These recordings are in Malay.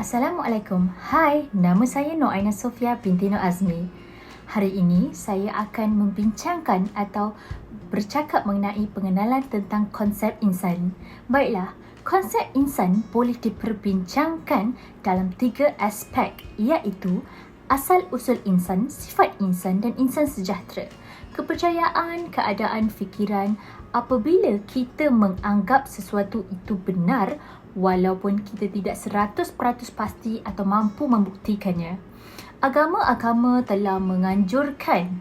Assalamualaikum. Hai, nama saya Noaina Sofia binti Nur Azmi. Hari ini saya akan membincangkan atau bercakap mengenai pengenalan tentang konsep insan. Baiklah, konsep insan boleh diperbincangkan dalam 3 aspek, iaitu asal-usul insan, sifat insan dan insan sejahtera. Kepercayaan, keadaan fikiran. Apabila kita menganggap sesuatu itu benar, walaupun kita tidak 100% pasti atau mampu membuktikannya. Agama-agama telah menganjurkan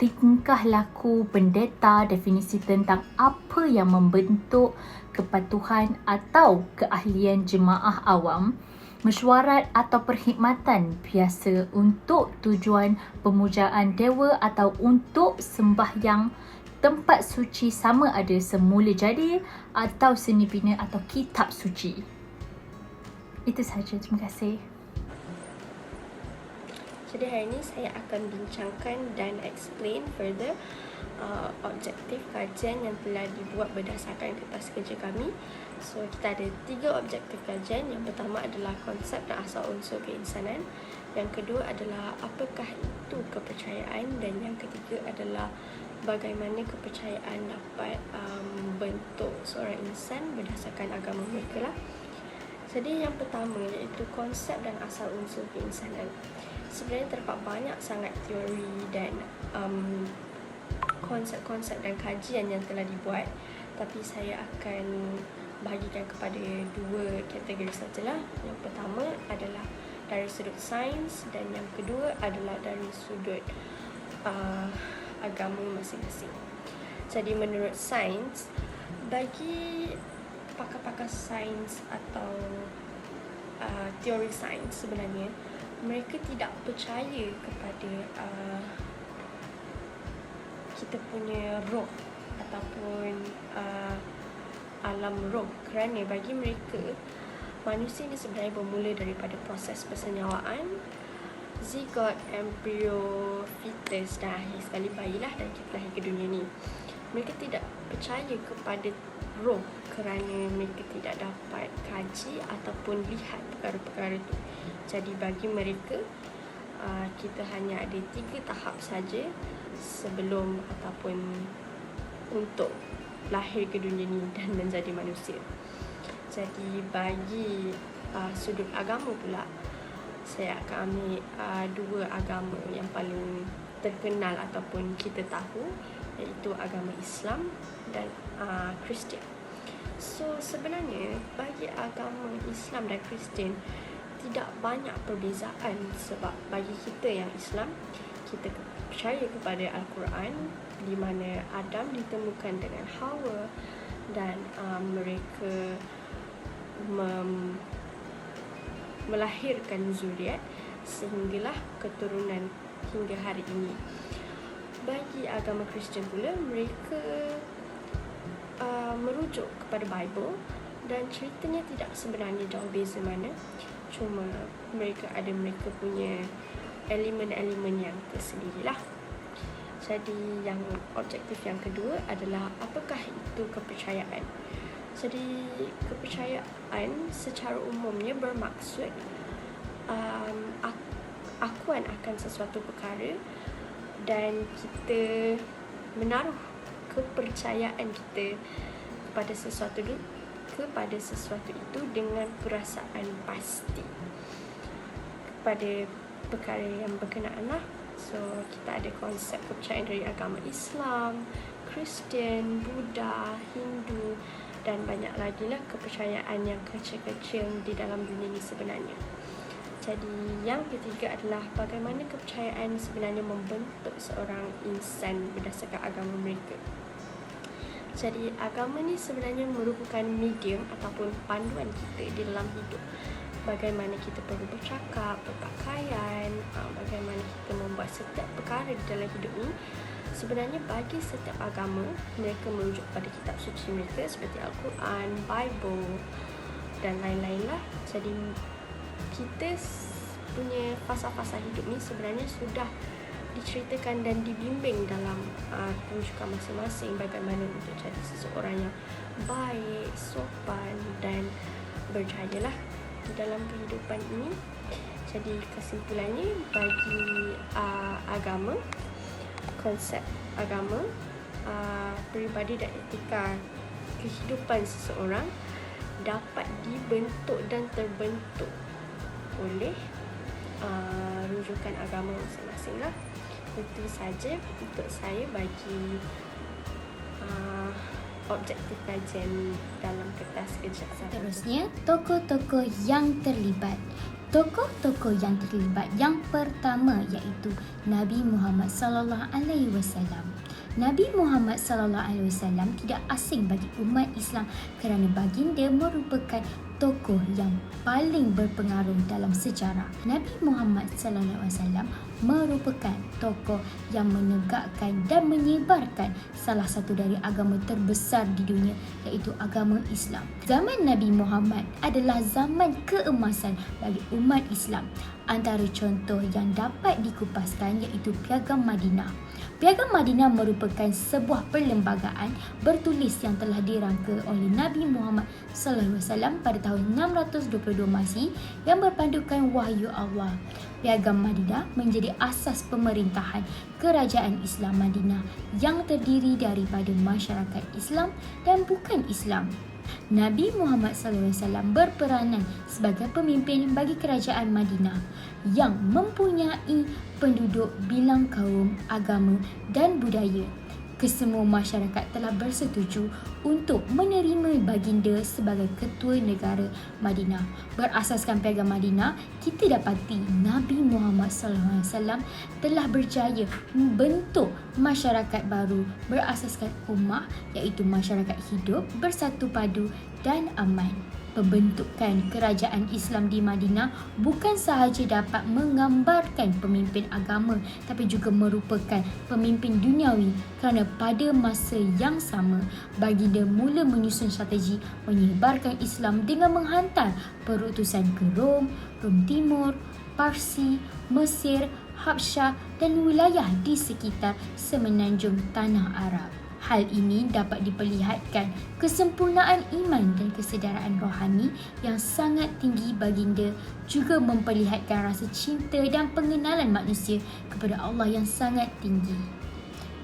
tingkah laku pendeta, definisi tentang apa yang membentuk kepatuhan atau keahlian jemaah awam, mesyuarat atau perkhidmatan biasa untuk tujuan pemujaan dewa atau untuk sembahyang tempat suci sama ada semula jadi atau seni bina atau kitab suci. Itu sahaja, terima kasih. Jadi hari ini saya akan bincangkan dan explain further objektif kajian yang telah dibuat berdasarkan kertas kerja kami. So kita ada 3 objektif kajian. Yang pertama adalah konsep dan asal unsur keinsanan. Yang kedua adalah apakah itu kepercayaan, dan yang ketiga adalah bagaimana kepercayaan dapat membentuk seorang insan berdasarkan agama mereka lah. Jadi yang pertama iaitu konsep dan asal unsur keinsanan. Sebenarnya terdapat banyak sangat teori dan konsep-konsep dan kajian yang telah dibuat, tapi saya akan bahagikan kepada 2 kategori sajalah. Yang pertama adalah dari sudut sains dan yang kedua adalah dari sudut agama masing-masing. Jadi menurut sains, bagi pakar-pakar sains atau teori sains, sebenarnya mereka tidak percaya kepada kita punya roh ataupun alam roh, kerana bagi mereka manusia ini sebenarnya bermula daripada proses persenyawaan, zigot, embryo, fetus dan akhir sekali bayilah, dan kita lahir ke dunia ni. Mereka tidak percaya kepada roh kerana mereka tidak dapat kaji ataupun lihat perkara-perkara itu. Jadi bagi mereka kita hanya ada 3 tahap saja sebelum ataupun untuk lahir ke dunia ni dan menjadi manusia. Jadi bagi sudut agama pula, saya akan ambil 2 agama yang paling terkenal ataupun kita tahu, iaitu agama Islam dan Kristian. So sebenarnya bagi agama Islam dan Kristian tidak banyak perbezaan, sebab bagi kita yang Islam, kita percaya kepada Al-Quran di mana Adam ditemukan dengan Hawa dan mereka melahirkan zuriat sehinggalah keturunan hingga hari ini. Bagi agama Kristian pula, mereka merujuk kepada Bible dan ceritanya tidak sebenarnya jauh beza mana, cuma mereka punya elemen-elemen yang tersendirilah. Jadi yang objektif yang kedua adalah apakah itu kepercayaan. Jadi kepercayaan secara umumnya bermaksud akuan akan sesuatu perkara, dan kita menaruh kepercayaan kita kepada sesuatu itu dengan perasaan pasti kepada perkara yang berkenaan lah. So kita ada konsep kepercayaan dari agama Islam, Kristian, Buddha, Hindu dan banyak lagi lah kepercayaan yang kecil-kecil di dalam dunia ini sebenarnya. Jadi yang ketiga adalah bagaimana kepercayaan sebenarnya membentuk seorang insan berdasarkan agama mereka. Jadi agama ni sebenarnya merupakan medium ataupun panduan kita di dalam hidup. Bagaimana kita perlu bercakap, berpakaian, bagaimana kita membuat setiap perkara di dalam hidup ni. Sebenarnya bagi setiap agama, mereka merujuk pada kitab suci mereka seperti Al-Quran, Bible dan lain-lain lah. Jadi kita punya fasa-fasa hidup ni sebenarnya sudah diceritakan dan dibimbing dalam rujukan masing-masing, bagaimana untuk jadi seseorang yang baik, sopan dan berjaya lah dalam kehidupan ini. Jadi kesimpulannya, bagi agama, konsep agama, peribadi dan etika kehidupan seseorang dapat dibentuk dan terbentuk oleh rujukan agama masing-masing lah. Itu saja untuk saya bagi objektif kajian dalam kertas kerja saya. Seterusnya, tokoh-tokoh yang terlibat. Tokoh-tokoh yang terlibat yang pertama iaitu Nabi Muhammad sallallahu alaihi wasallam. Nabi Muhammad sallallahu alaihi wasallam tidak asing bagi umat Islam kerana baginda merupakan tokoh yang paling berpengaruh dalam sejarah. Nabi Muhammad sallallahu alaihi wasallam merupakan tokoh yang menegakkan dan menyebarkan salah satu dari agama terbesar di dunia, iaitu agama Islam. Zaman Nabi Muhammad adalah zaman keemasan bagi umat Islam. Antara contoh yang dapat dikupaskan iaitu Piagam Madinah. Piagam Madinah merupakan sebuah perlembagaan bertulis yang telah dirangka oleh Nabi Muhammad sallallahu alaihi wasallam pada tahun 622 Masih yang berpandukan wahyu Allah. Piagam Madinah menjadi asas pemerintahan kerajaan Islam Madinah yang terdiri daripada masyarakat Islam dan bukan Islam. Nabi Muhammad SAW berperanan sebagai pemimpin bagi kerajaan Madinah yang mempunyai penduduk bilang kaum, agama dan budaya. Kesemua masyarakat telah bersetuju untuk menerima baginda sebagai ketua negara Madinah. Berasaskan Piagam Madinah, kita dapati Nabi Muhammad SAW telah berjaya membentuk masyarakat baru berasaskan ummah, iaitu masyarakat hidup, bersatu padu dan aman. Pembentukan kerajaan Islam di Madinah bukan sahaja dapat menggambarkan pemimpin agama tapi juga merupakan pemimpin duniawi kerana pada masa yang sama baginda mula menyusun strategi menyebarkan Islam dengan menghantar perutusan ke Rom Timur, Parsi, Mesir, Habsyah dan wilayah di sekitar semenanjung Tanah Arab. Hal ini dapat diperlihatkan kesempurnaan iman dan kesedaraan rohani yang sangat tinggi baginda, juga memperlihatkan rasa cinta dan pengenalan manusia kepada Allah yang sangat tinggi.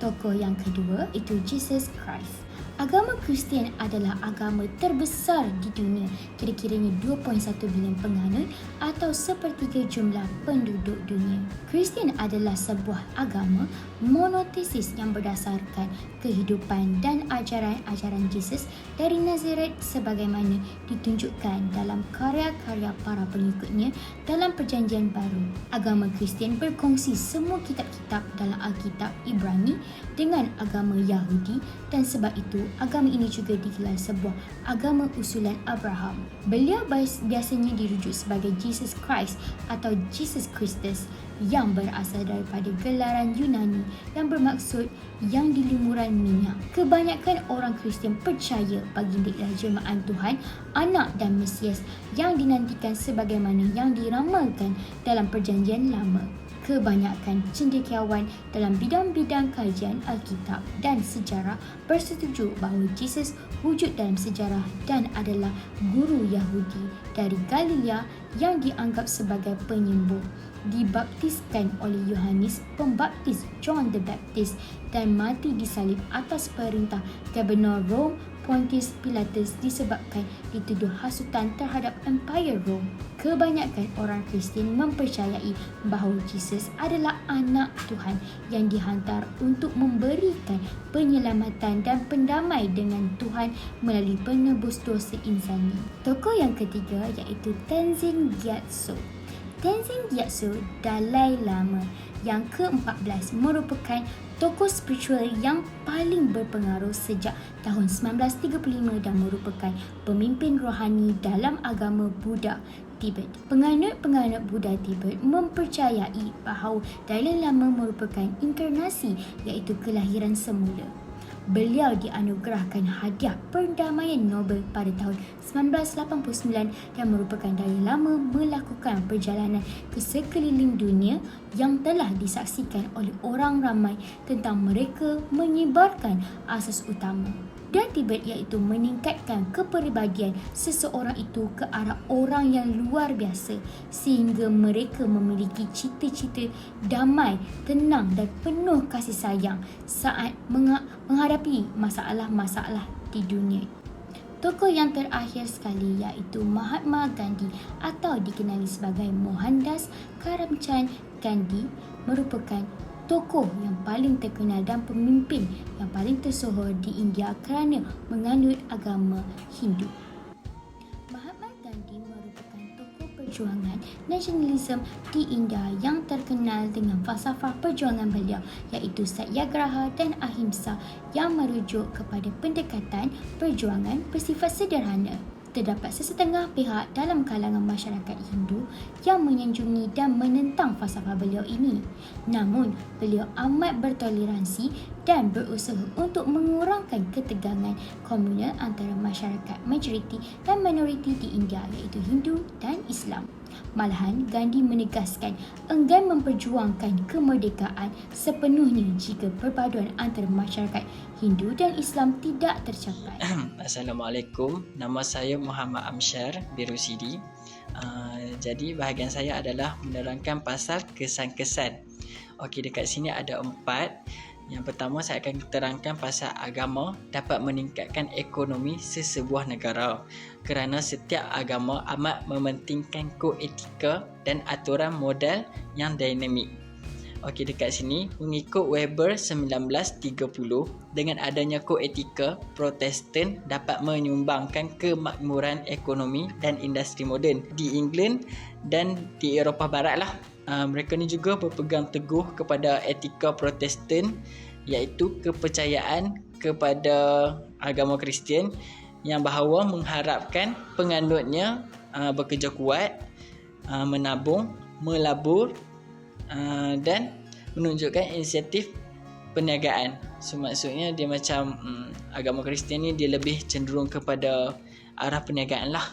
Tokoh yang kedua itu Jesus Christ. Agama Kristian adalah agama terbesar di dunia, kira-kiranya 2.1 bilion penganut atau sepertiga jumlah penduduk dunia. Kristian adalah sebuah agama monotesis yang berdasarkan kehidupan dan ajaran-ajaran Yesus dari Nazaret sebagaimana ditunjukkan dalam karya-karya para pengikutnya dalam Perjanjian Baru. Agama Kristian berkongsi semua kitab-kitab dalam Alkitab Ibrani dengan agama Yahudi dan sebab itu agama ini juga digelar sebuah agama usulan Abraham. Beliau biasanya dirujuk sebagai Jesus Christ atau Jesus Christus yang berasal daripada gelaran Yunani yang bermaksud yang di lumuran minyak. Kebanyakan orang Kristian percaya baginda ialah jelmaan Tuhan, anak dan Mesias yang dinantikan sebagaimana yang diramalkan dalam Perjanjian Lama. Kebanyakan cendekiawan dalam bidang-bidang kajian Alkitab dan sejarah bersetuju bahawa Yesus wujud dalam sejarah dan adalah guru Yahudi dari Galilea yang dianggap sebagai penyembuh, dibaptiskan oleh Yohanes Pembaptis John the Baptist dan mati disalib atas perintah Gubernur Rom Pontius Pilatus disebabkan dituduh hasutan terhadap Empire Rom. Kebanyakan orang Kristian mempercayai bahawa Yesus adalah anak Tuhan yang dihantar untuk memberikan penyelamatan dan pendamai dengan Tuhan melalui penebus dosa insani. Tokoh yang ketiga iaitu Tenzin Gyatso. Tenzin Gyatso Dalai Lama yang ke-14 merupakan tokoh spiritual yang paling berpengaruh sejak tahun 1935 dan merupakan pemimpin rohani dalam agama Buddha Tibet. Penganut-penganut Buddha Tibet mempercayai bahawa Dalai Lama merupakan inkarnasi iaitu kelahiran semula. Beliau dianugerahkan hadiah perdamaian Nobel pada tahun 1989 dan merupakan Dalai Lama melakukan perjalanan ke sekeliling dunia yang telah disaksikan oleh orang ramai tentang mereka menyebarkan asas utama. dan Tibet iaitu meningkatkan kepribadian seseorang itu ke arah orang yang luar biasa sehingga mereka memiliki cita-cita damai, tenang dan penuh kasih sayang saat menghadapi masalah-masalah di dunia. Tokoh yang terakhir sekali iaitu Mahatma Gandhi atau dikenali sebagai Mohandas Karamchand Gandhi merupakan tokoh yang paling terkenal dan pemimpin yang paling tersohor di India kerana menganut agama Hindu. Mahatma Gandhi merupakan tokoh perjuangan nasionalisme di India yang terkenal dengan falsafah perjuangan beliau iaitu Satyagraha dan Ahimsa yang merujuk kepada pendekatan perjuangan bersifat sederhana. Terdapat sesetengah pihak dalam kalangan masyarakat Hindu yang menyanjungi dan menentang falsafah beliau ini. Namun, beliau amat bertoleransi dan berusaha untuk mengurangkan ketegangan komunal antara masyarakat majoriti dan minoriti di India iaitu Hindu dan Islam. Malahan, Gandhi menegaskan enggan memperjuangkan kemerdekaan sepenuhnya jika perpaduan antara masyarakat Hindu dan Islam tidak tercapai. Assalamualaikum, nama saya Muhammad Amsyar Birusidi. Jadi bahagian saya adalah menerangkan pasal kesan-kesan. Okey, dekat sini ada 4. Yang pertama, saya akan terangkan pasal agama dapat meningkatkan ekonomi sesebuah negara kerana setiap agama amat mementingkan kod etika dan aturan modal yang dinamik. Okey, dekat sini, mengikut Weber 1930, dengan adanya kod etika, Protestan dapat menyumbangkan kemakmuran ekonomi dan industri moden di England dan di Eropah Barat lah. Mereka ni juga berpegang teguh kepada etika Protestan iaitu kepercayaan kepada agama Kristian yang bahawa mengharapkan penganutnya bekerja kuat, menabung, melabur dan menunjukkan inisiatif perniagaan. So maksudnya dia macam agama Kristian ni dia lebih cenderung kepada arah perniagaan lah.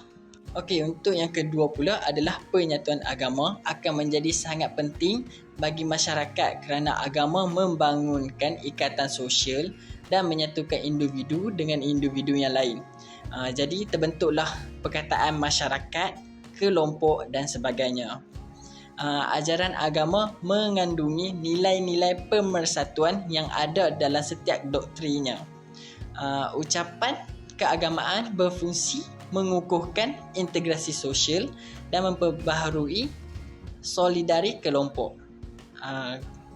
Okey, untuk yang kedua pula adalah penyatuan agama akan menjadi sangat penting bagi masyarakat kerana agama membangunkan ikatan sosial dan menyatukan individu dengan individu yang lain. Jadi terbentuklah perkataan masyarakat, kelompok dan sebagainya. Ajaran agama mengandungi nilai-nilai pemersatuan yang ada dalam setiap doktrinnya. Ucapan keagamaan berfungsi mengukuhkan integrasi sosial dan memperbaharui solidari kelompok.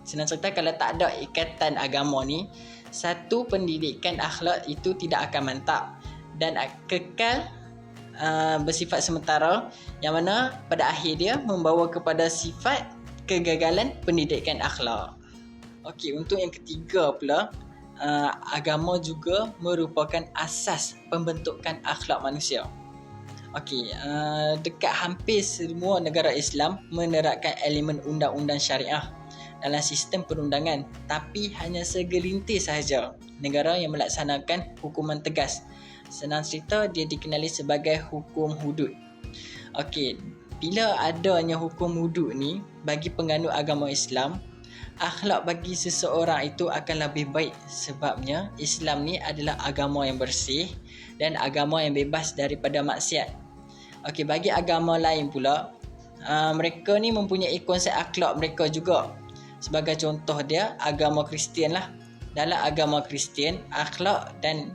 Senang cerita, kalau tak ada ikatan agama ni, satu pendidikan akhlak itu tidak akan mantap dan kekal bersifat sementara, yang mana pada akhir dia membawa kepada sifat kegagalan pendidikan akhlak. Okey, untuk yang ketiga pula, agama juga merupakan asas pembentukan akhlak manusia. Okey, dekat hampir semua negara Islam menerapkan elemen undang-undang syariah dalam sistem perundangan, tapi hanya segelintir sahaja negara yang melaksanakan hukuman tegas. Senang cerita, dia dikenali sebagai hukum hudud. Okey, bila adanya hukum hudud ni bagi penganut agama Islam, akhlak bagi seseorang itu akan lebih baik sebabnya Islam ni adalah agama yang bersih dan agama yang bebas daripada maksiat. Okey, bagi agama lain pula, mereka ni mempunyai konsep akhlak mereka juga. Sebagai contoh dia, agama Kristian lah. Dalam agama Kristian, akhlak dan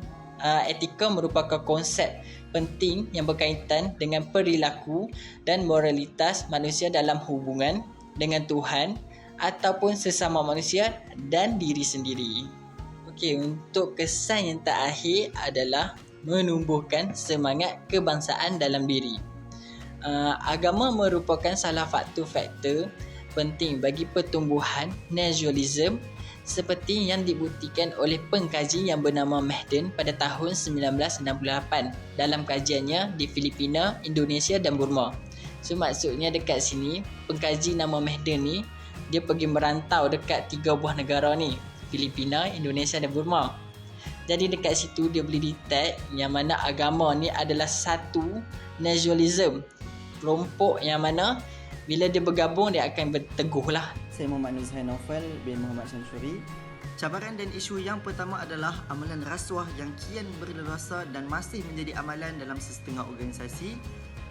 etika merupakan konsep penting yang berkaitan dengan perilaku dan moralitas manusia dalam hubungan dengan Tuhan ataupun sesama manusia dan diri sendiri. Okey, untuk kesan yang terakhir adalah menumbuhkan semangat kebangsaan dalam diri. Agama merupakan salah satu faktor penting bagi pertumbuhan nasionalisme seperti yang dibuktikan oleh pengkaji yang bernama Mahden pada tahun 1968 dalam kajiannya di Filipina, Indonesia dan Burma. So maksudnya dekat sini, pengkaji nama Mahden ni dia pergi merantau dekat 3 buah negara ni, Filipina, Indonesia dan Burma. Jadi dekat situ dia boleh detect yang mana agama ni adalah satu nasionalisme, kelompok yang mana bila dia bergabung dia akan berteguh lah. Saya Muhammad Nuzhan Naufal bin Muhammad Syamsuri. Cabaran dan isu yang pertama adalah amalan rasuah yang kian berleluasa dan masih menjadi amalan dalam setengah organisasi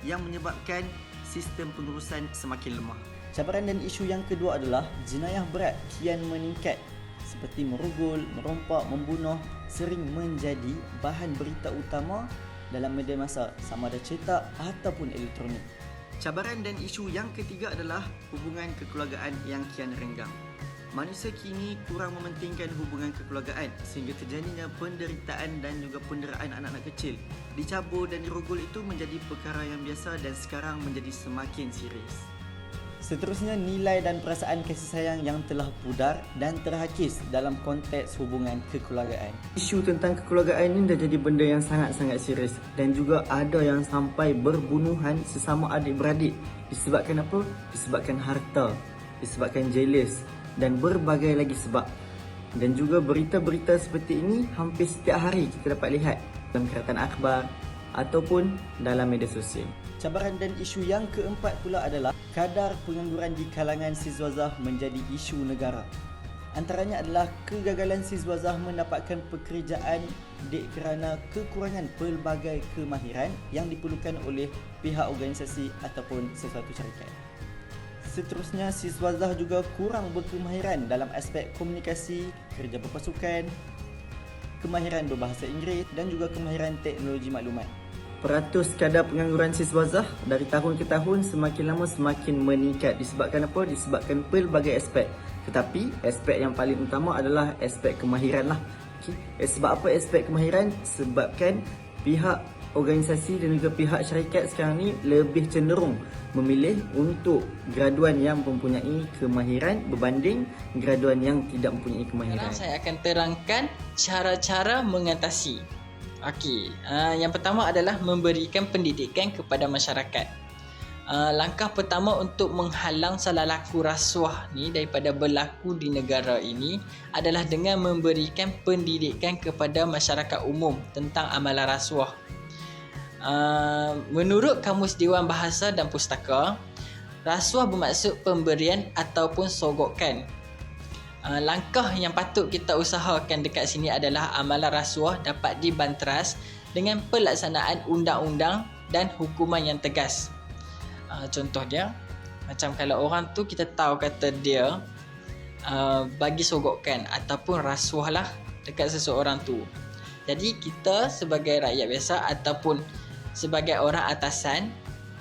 yang menyebabkan sistem pengurusan semakin lemah. Cabaran dan isu yang kedua adalah jenayah berat kian meningkat seperti merogol, merompak, membunuh sering menjadi bahan berita utama dalam media massa sama ada cetak ataupun elektronik. Cabaran dan isu yang ketiga adalah hubungan kekeluargaan yang kian renggang. Manusia kini kurang mementingkan hubungan kekeluargaan sehingga terjadinya penderitaan dan juga penderaan anak-anak kecil. Dicabur dan dirogol itu menjadi perkara yang biasa dan sekarang menjadi semakin serius. Seterusnya, nilai dan perasaan kasih sayang yang telah pudar dan terhakis dalam konteks hubungan kekeluargaan. Isu tentang kekeluargaan ini dah jadi benda yang sangat-sangat serius dan juga ada yang sampai berbunuhan sesama adik-beradik. Disebabkan apa? Disebabkan harta, disebabkan jealous dan berbagai lagi sebab. Dan juga berita-berita seperti ini hampir setiap hari kita dapat lihat dalam keratan akhbar ataupun dalam media sosial. Cabaran dan isu yang keempat pula adalah kadar pengangguran di kalangan siswazah menjadi isu negara. Antaranya adalah kegagalan siswazah mendapatkan pekerjaan kerana kekurangan pelbagai kemahiran yang diperlukan oleh pihak organisasi ataupun sesuatu syarikat. Seterusnya, siswazah juga kurang berkemahiran dalam aspek komunikasi, kerja berpasukan, kemahiran berbahasa Inggeris dan juga kemahiran teknologi maklumat. Peratus kadar pengangguran siswazah dari tahun ke tahun semakin lama semakin meningkat. Disebabkan apa? Disebabkan pelbagai aspek. Tetapi aspek yang paling utama adalah aspek kemahiran lah. Okay. Sebab apa aspek kemahiran? Sebabkan pihak organisasi dan juga pihak syarikat sekarang ni lebih cenderung memilih untuk graduan yang mempunyai kemahiran berbanding graduan yang tidak mempunyai kemahiran. Sekarang saya akan terangkan cara-cara mengatasi. Okey, yang pertama adalah memberikan pendidikan kepada masyarakat. Langkah pertama untuk menghalang salah laku rasuah ni daripada berlaku di negara ini adalah dengan memberikan pendidikan kepada masyarakat umum tentang amalan rasuah. Menurut Kamus Dewan Bahasa dan Pustaka, rasuah bermaksud pemberian ataupun sogokan. Langkah yang patut kita usahakan dekat sini adalah amalan rasuah dapat dibanteras dengan pelaksanaan undang-undang dan hukuman yang tegas. Contoh dia, macam kalau orang tu kita tahu kata dia bagi sogokan ataupun rasuah lah dekat seseorang tu. Jadi kita sebagai rakyat biasa ataupun sebagai orang atasan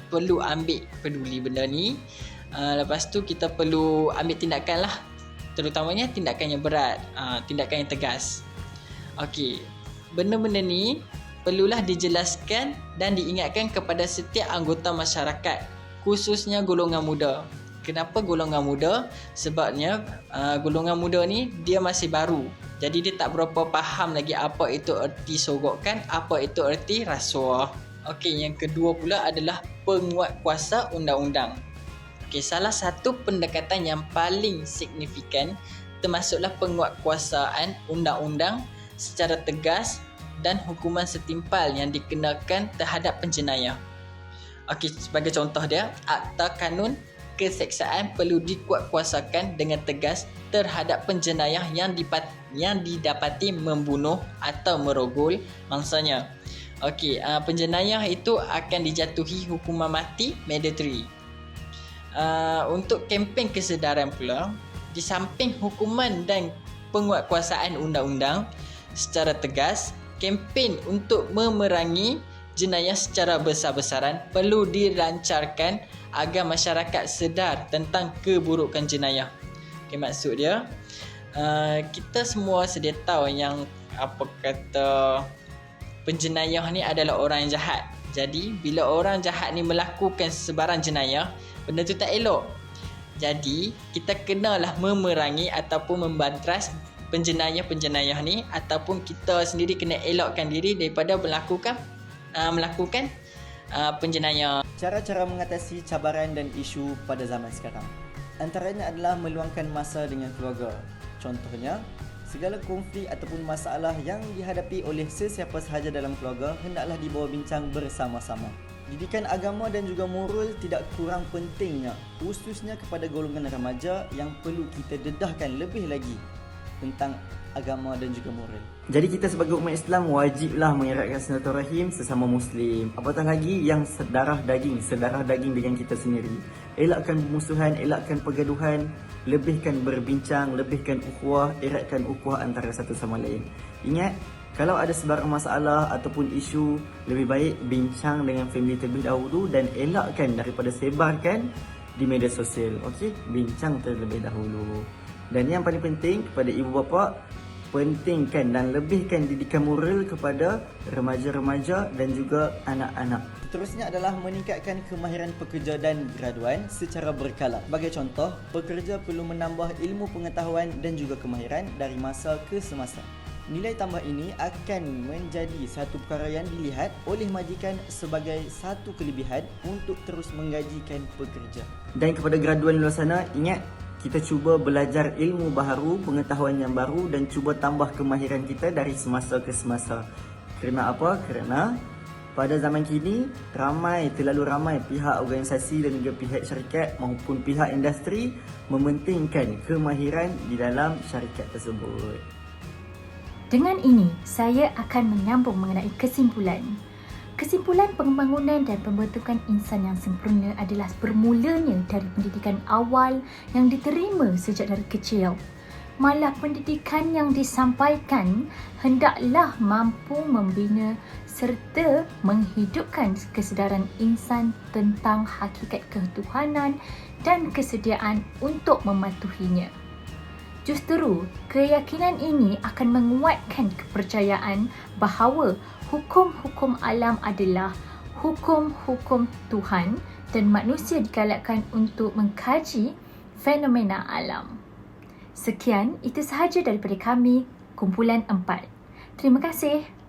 perlu ambil peduli benda ni. Lepas tu kita perlu ambil tindakan lah, terutamanya tindakan yang berat, tindakan yang tegas. Okey, benda-benda ni perlulah dijelaskan dan diingatkan kepada setiap anggota masyarakat, khususnya golongan muda. Kenapa golongan muda? Sebabnya golongan muda ni dia masih baru. Jadi dia tak berapa faham lagi apa itu erti sogokan, apa itu erti rasuah. Okey, yang kedua pula adalah penguatkuasa undang-undang. Okay, salah satu pendekatan yang paling signifikan termasuklah penguatkuasaan undang-undang secara tegas dan hukuman setimpal yang dikenakan terhadap penjenayah. Okey, sebagai contoh dia, Akta Kanun Keseksaan perlu dikuatkuasakan dengan tegas terhadap penjenayah yang didapati membunuh atau merogol mangsanya. Okey, penjenayah itu akan dijatuhi hukuman mati mandatory. Untuk kempen kesedaran pula, di samping hukuman dan penguatkuasaan undang-undang secara tegas, kempen untuk memerangi jenayah secara besar-besaran perlu dilancarkan agar masyarakat sedar tentang keburukan jenayah. Okay, maksud dia, kita semua sedia tahu yang apa kata penjenayah ni adalah orang yang jahat. Jadi bila orang jahat ni melakukan sebarang jenayah, benda tu tak elok. Jadi kita kenalah memerangi ataupun membanteras penjenayah-penjenayah ni, ataupun kita sendiri kena elokkan diri daripada melakukan penjenayah. Cara-cara mengatasi cabaran dan isu pada zaman sekarang antaranya adalah meluangkan masa dengan keluarga. Contohnya, segala konflik ataupun masalah yang dihadapi oleh sesiapa sahaja dalam keluarga hendaklah dibawa bincang bersama-sama. Didikan agama dan juga moral tidak kurang pentingnya, khususnya kepada golongan remaja yang perlu kita dedahkan lebih lagi. tentang agama dan juga moral. Jadi kita sebagai umat Islam wajiblah mengeratkan silaturahim sesama Muslim. Apatah lagi yang sedarah daging dengan kita sendiri. Elakkan permusuhan, elakkan pergaduhan, lebihkan berbincang, lebihkan ukhuwah, eratkan ukhuwah antara satu sama lain. Ingat, kalau ada sebarang masalah ataupun isu, lebih baik bincang dengan family terlebih dahulu dan elakkan daripada sebarkan di media sosial. Okey, bincang terlebih dahulu. Dan yang paling penting kepada ibu bapa, pentingkan dan lebihkan didikan moral kepada remaja-remaja dan juga anak-anak. Seterusnya adalah meningkatkan kemahiran pekerja dan graduan secara berkala. Sebagai contoh, pekerja perlu menambah ilmu pengetahuan dan juga kemahiran dari masa ke semasa. Nilai tambah ini akan menjadi satu perkara yang dilihat oleh majikan sebagai satu kelebihan untuk terus menggajikan pekerja. Dan kepada graduan luar sana, ingat, kita cuba belajar ilmu baru, pengetahuan yang baru dan cuba tambah kemahiran kita dari semasa ke semasa. Kerana apa? Kerana pada zaman kini, terlalu ramai pihak organisasi dan juga pihak syarikat maupun pihak industri mementingkan kemahiran di dalam syarikat tersebut. Dengan ini, saya akan menyambung mengenai kesimpulan. Kesimpulan pembangunan dan pembentukan insan yang sempurna adalah bermulanya dari pendidikan awal yang diterima sejak dari kecil. Malah pendidikan yang disampaikan hendaklah mampu membina serta menghidupkan kesedaran insan tentang hakikat ketuhanan dan kesediaan untuk mematuhinya. Justru, keyakinan ini akan menguatkan kepercayaan bahawa hukum-hukum alam adalah hukum-hukum Tuhan dan manusia digalakkan untuk mengkaji fenomena alam. Sekian, itu sahaja daripada kami, kumpulan 4. Terima kasih.